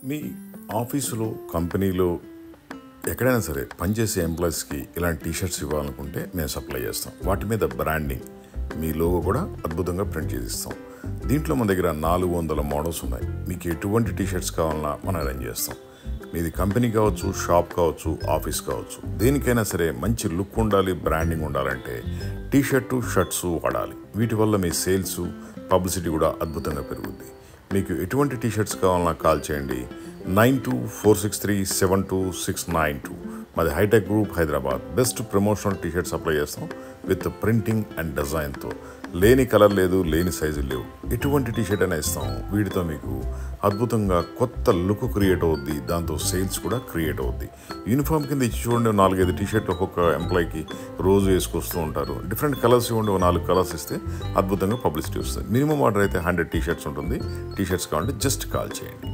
మీ ఆఫీసులో కంపెనీలో ఎక్కడైనా సరే పనిచేసే ఎంప్లాయీస్కి ఇలాంటి టీషర్ట్స్ ఇవ్వాలనుకుంటే మేము సప్లై చేస్తాం. వాటి మీద బ్రాండింగ్ మీ లోగో కూడా అద్భుతంగా ప్రింట్ చేసి ఇస్తాం. దీంట్లో మన దగ్గర 400 మోడల్స్ ఉన్నాయి. మీకు ఎటువంటి టీషర్ట్స్ కావాలన్నా మనం అరేంజ్ చేస్తాం. మీది కంపెనీ కావచ్చు, షాప్ కావచ్చు, ఆఫీస్ కావచ్చు, దేనికైనా సరే మంచి లుక్ ఉండాలి, బ్రాండింగ్ ఉండాలంటే టీషర్టు, షర్ట్స్ వాడాలి. వీటి వల్ల మీ సేల్స్, పబ్లిసిటీ కూడా అద్భుతంగా పెరుగుద్ది. మీకు ఎటువంటి టీషర్ట్స్ కావాలన్నా కాల్ చేయండి. 9246372692. మాది hitech group, Hyderabad. Best promotional t shirts apply చేస్తాం విత్ ప్రింటింగ్ అండ్ డిజైన్తో. లేని కలర్ లేదు, లేని సైజులు లేవు. ఎటువంటి టీషర్ట్ అయినా ఇస్తాం. వీటితో మీకు అద్భుతంగా కొత్త లుక్ క్రియేట్ అవుద్ది, దాంతో సేల్స్ కూడా క్రియేట్ అవుద్ది. యూనిఫామ్ కింద ఇచ్చి చూడండి, 4-5 టీషర్ట్లు ఒక్కొక్క ఎంప్లాయీకి రోజు వేసుకొస్తూ ఉంటారు. డిఫరెంట్ కలర్స్ ఇవ్వండి, 4 కలర్స్ ఇస్తే అద్భుతంగా పబ్లిసిటీ వస్తుంది. మినిమం ఆర్డర్ అయితే 100 టీషర్ట్స్ ఉంటుంది. టీషర్ట్స్ కావాలంటే జస్ట్ కాల్ చేయండి.